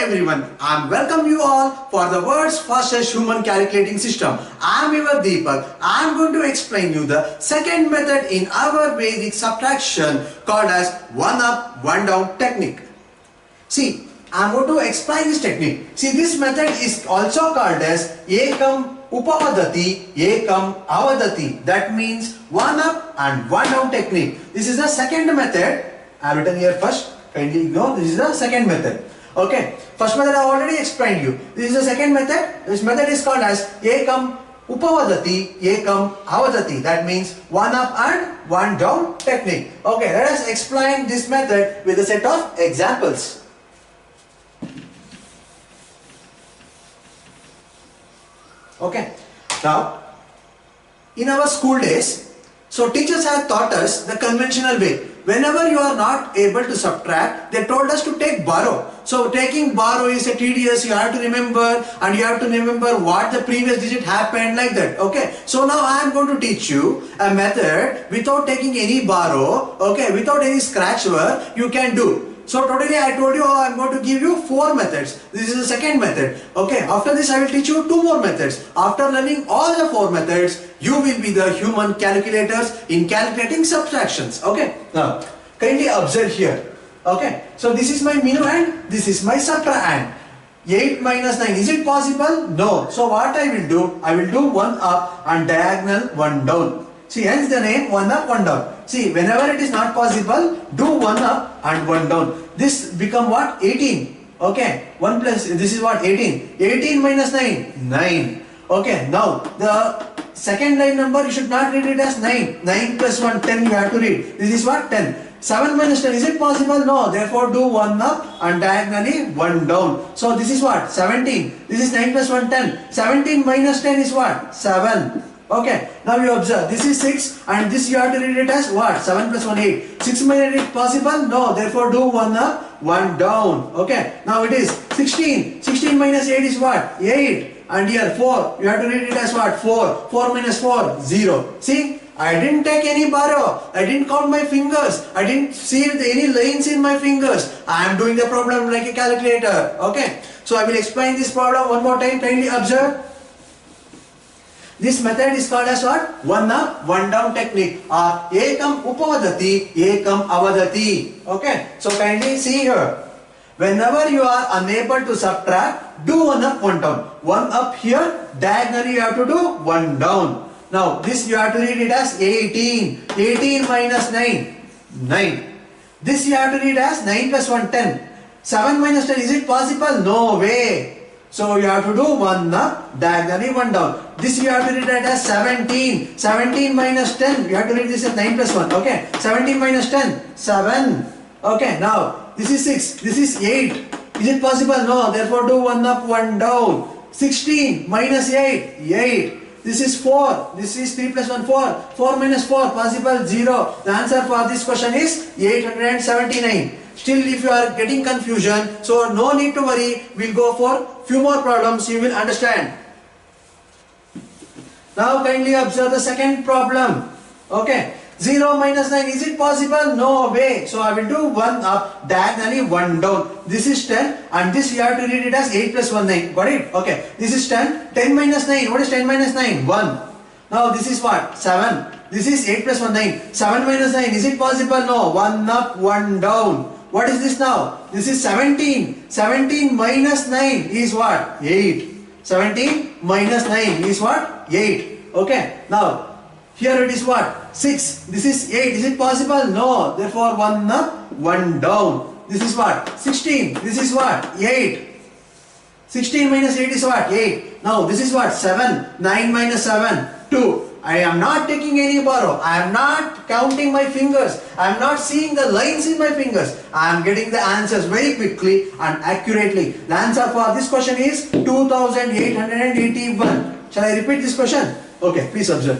everyone, I welcome you all for the world's fastest human calculating system. I am your Deepak. I am going to explain you the second method in our basic subtraction called as one up, one down technique. See, I am going to explain this technique. See, this method is also called as Ekam Upavadati, Ekam Avadati. That means one up and one down technique. This is the second method. I have written here first. Kindly ignore. This is the second method. Okay. First method I already explained you. This is the second method. This method is called as Ekam Upavadati, Ekam Avadati. That means one up and one down technique. Okay. Let us explain this method with a set of examples. Okay. Now, in our school days, so teachers have taught us the conventional way. Whenever you are not able to subtract, they told us to take borrow. So taking borrow is a tedious, you have to remember, and you have to remember what the previous digit happened, like that. Okay. So now I am going to teach you a method without taking any borrow, okay, without any scratch work, you can do. So totally I told you I am going to give you 4 methods. This is the second method. Okay. After this I will teach you 2 more methods. After learning all the 4 methods, you will be the human calculators in calculating subtractions. Okay. Now, kindly observe here. Okay. So this is my minuend, this is my subtrahend. 8 minus 9. Is it possible? No. So what I will do? I will do 1 up and diagonal 1 down. See, hence the name 1 up, 1 down. See, whenever it is not possible, do 1 up and 1 down. This become what? 18. Okay. 1 plus, this is what? 18. 18 minus 9. 9. Okay. Now, the second line number, you should not read it as 9. 9 plus 1, 10 you have to read. This is what? 10. 7 minus 10. Is it possible? No. Therefore, do 1 up and diagonally 1 down. So, this is what? 17. This is 9 plus 1, 10. 17 minus 10 is what? 7. Okay, now you observe, this is 6 and this you have to read it as what? 7 plus 1, 8. 6 minus 8 possible? No, therefore do 1 up, 1 down. Okay, now it is 16. 16 minus 8 is what? 8. And here 4, you have to read it as what? 4. 4 minus 4, 0. See, I didn't take any borrow. I didn't count my fingers. I didn't see any lines in my fingers. I am doing the problem like a calculator. Okay, so I will explain this problem one more time. Kindly observe. This method is called as what? One up, one down technique, or Ekam Upavadati, Ekam Avadati. Okay, so kindly see here. Whenever you are unable to subtract, do 1 up, 1 down. 1 up here, diagonally you have to do 1 down. Now, this you have to read it as 18. 18 minus 9, 9. This you have to read as 9 plus 1, 10. 7 minus 10, is it possible? No way. So you have to do 1 up, diagonally 1 down. This you have to read it as 17. 17 minus 10. You have to read this as 9 plus 1. Okay. 17 minus 10. 7. Okay. Now, this is 6. This is 8. Is it possible? No. Therefore, do 1 up, 1 down. 16 minus 8. 8. This is 4. This is 3 plus 1, 4. 4 minus 4. Possible? 0. The answer for this question is 879. Still, if you are getting confusion, so no need to worry. We'll go for few more problems. You will understand. Now kindly observe the second problem. Okay. 0 minus 9. Is it possible? No way. So I will do 1 up, diagonally 1 down. This is 10 and this you have to read it as 8 plus 1, 9. Got it? Okay. This is 10. 10 minus 9. What is 10 minus 9? 1. Now this is what? 7. This is 8 plus 1, 9. 7 minus 9. Is it possible? No. 1 up, 1 down. What is this now? This is 17. 17 minus 9 is what? 8. 17 minus 9 is what? 8. Okay. Now, here it is what? 6. This is 8. Is it possible? No. Therefore, 1 up, 1 down. This is what? 16. This is what? 8. 16 minus 8 is what? 8. Now, this is what? 7. 9 minus 7, 2. I am not taking any borrow. I am not counting my fingers. I am not seeing the lines in my fingers. I am getting the answers very quickly and accurately. The answer for this question is 2881. Shall I repeat this question? Okay, please observe.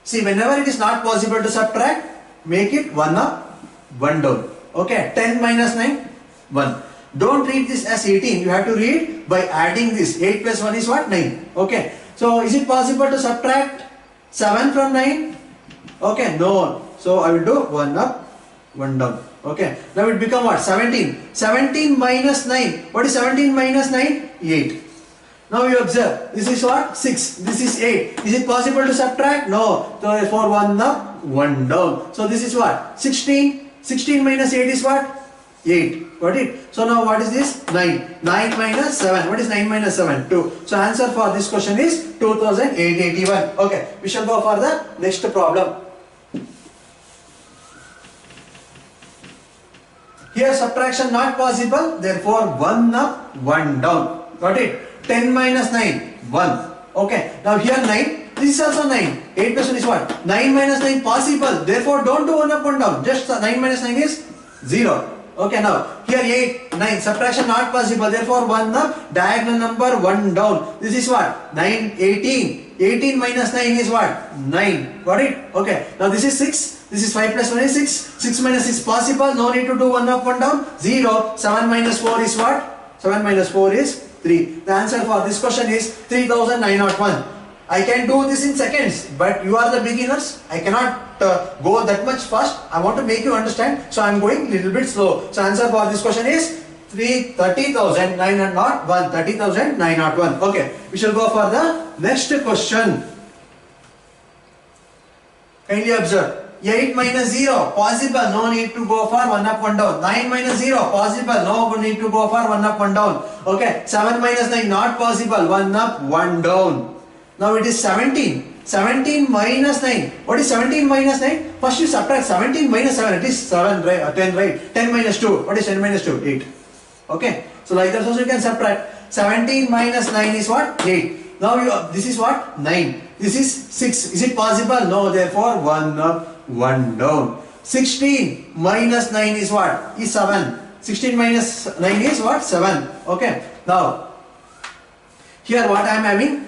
See, whenever it is not possible to subtract, make it 1 up, 1 down. Okay, 10 minus 9, 1. Don't read this as 18. You have to read by adding this. 8 plus 1 is what? 9. Okay. So, is it possible to subtract 7 from 9? Okay. No. So, I will do 1 up, 1 down. Okay. Now it become what? 17. 17 minus 9. What is 17 minus 9? 8. Now you observe. This is what? 6. This is 8. Is it possible to subtract? No. So therefore 1 up, 1 down. So this is what? 16. 16 minus 8 is what? 8. Got it? So now what is this? 9. 9 minus 7. What is 9 minus 7? 2. So answer for this question is 2881. Okay. We shall go for the next problem. Here subtraction not possible. Therefore 1 up, 1 down. Got it? 10 minus 9. 1. Okay. Now here 9. This is also 9. 8 plus 1 is what? 9 minus 9 possible. Therefore don't do 1 up, 1 down. Just 9 minus 9 is 0. Okay, now here 8, 9, subtraction not possible, therefore 1 up, diagonal number 1 down. This is what? 9, 18. 18 minus 9 is what? 9. Got it? Okay, now this is 6. This is 5 plus 1 is 6. 6 minus 6 possible, no need to do 1 up, 1 down. 0. 7 minus 4 is what? 7 minus 4 is 3. The answer for this question is 3901. I can do this in seconds, but you are the beginners. I cannot go that much fast. I want to make you understand, so I am going little bit slow. So answer for this question is 30,901. 30,901. Okay, we shall go for the next question. Kindly observe. 8 minus 0 possible, no need to go for 1 up, 1 down. 9 minus 0 possible, no need to go for 1 up, 1 down. Okay, 7 minus 9 not possible, 1 up, 1 down. Now it is 17. 17 minus 9. What is 17 minus 9? First you subtract 17 minus 7. It is 7, right? 10, right? 10 minus 2. What is 10 minus 2? 8. Okay. So like that also you can subtract. 17 minus 9 is what? 8. Now this is what? 9. This is 6. Is it possible? No. Therefore 1 up, 1 down. 16 minus 9 is what? Is 7. 16 minus 9 is what? 7. Okay. Now here what I am having?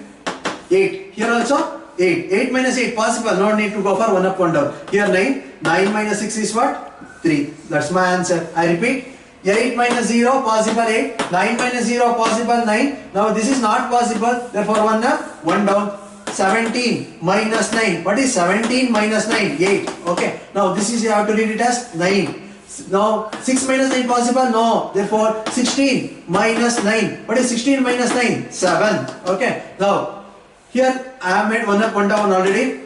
8. Here also 8. 8 minus 8 possible. No need to go for 1 up, 1 down. Here 9. 9 minus 6 is what? 3. That's my answer. I repeat. 8 minus 0 possible 8. 9 minus 0 possible 9. Now this is not possible. Therefore 1 up, 1 down. 17 minus 9. What is 17 minus 9? 8. Okay. Now this is you have to read it as 9. Now 6 minus 9 possible? No. Therefore 16 minus 9. What is 16 minus 9? 7. Okay. Now here I have made 1 up, 1 down already.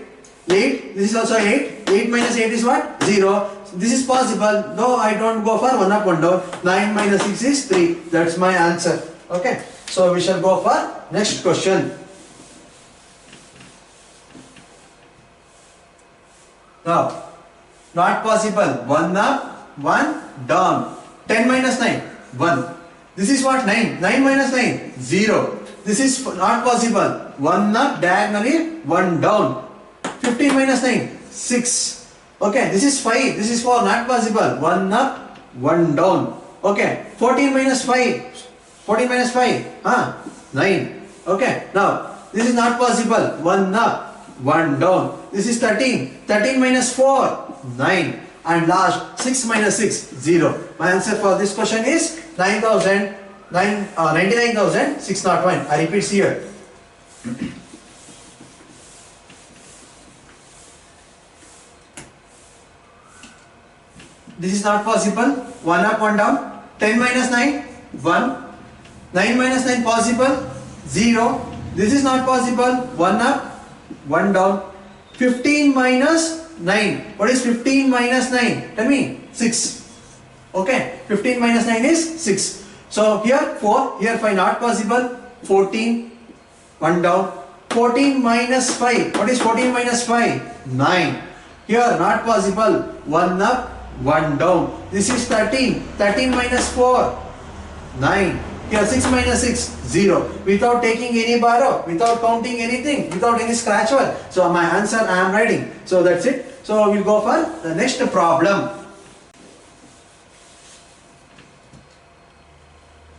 8. This is also 8. 8 minus 8 is what? 0. This is possible. No, I don't go for 1 up, 1 down. 9 minus 6 is 3. That's my answer. Okay. So we shall go for next question. Now, not possible. 1 up, 1 down. 10 minus 9. 1. This is what? 9. 9 minus 9. 0. This is not possible. 1 up diagonally, 1 down. 15 minus 9, 6. Okay, this is 5. This is 4, not possible. 1 up, 1 down. Okay, 14 minus 5. 14 minus 5, 9. Okay, now this is not possible. 1 up, 1 down. This is 13. 13 minus 4, 9. And last, 6 minus 6, 0. My answer for this question is 99,601. I repeat here. This is not possible. 1 up, 1 down. 10 minus 9, 1. 9 minus 9 possible. 0. This is not possible. 1 up, 1 down. 15 minus 9. What is 15 minus 9? Tell me. 6. Okay. 15 minus 9 is 6. So here 4. Here 5 not possible. 14. 1 down. 14 minus 5. What is 14 minus 5? 9. Here not possible. 1 up, 1 down. This is 13. 13 minus 4. 9. Here 6 minus 6. 0. Without taking any borrow. Without counting anything. Without any scratch word. So my answer I am writing. So that's it. So we'll go for the next problem.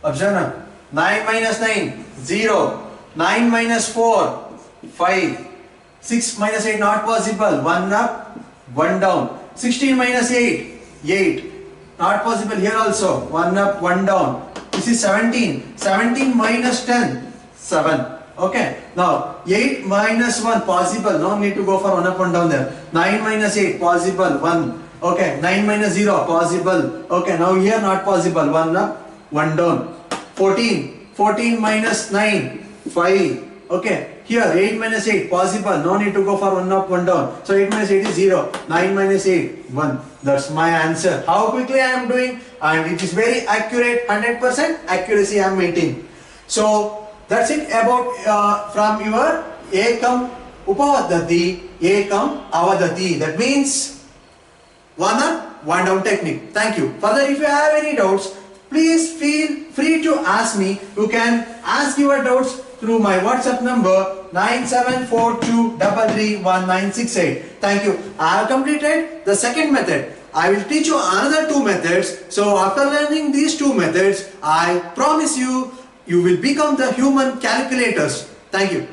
Observe now. 9 minus 9. 0. 9 minus 4, 5. 6 minus 8 not possible. 1 up, 1 down. 16 minus 8, 8. Not possible here also. 1 up, 1 down. This is 17. 17 minus 10, 7. Okay. Now 8 minus 1 possible. No need to go for 1 up, 1 down there. 9 minus 8 possible. 1. Okay, 9 minus 0, possible. Okay, now here not possible. 1 up, 1 down. 14. 14 minus 9, 5. Okay, here 8 minus 8, possible. No need to go for 1 up, 1 down. So 8 minus 8 is 0. 9 minus 8, 1. That's my answer. How quickly I am doing, and it is very accurate, 100% accuracy I am maintaining. So that's it about from your Ekam Upavadati, Ekam Avadati. That means 1 up, 1 down technique. Thank you. Further, if you have any doubts, please feel free to ask me. You can ask your doubts through my WhatsApp number 9742331968. Thank you. I have completed the second method. I will teach you another 2 methods. So after learning these 2 methods, I promise you, you will become the human calculators. Thank you.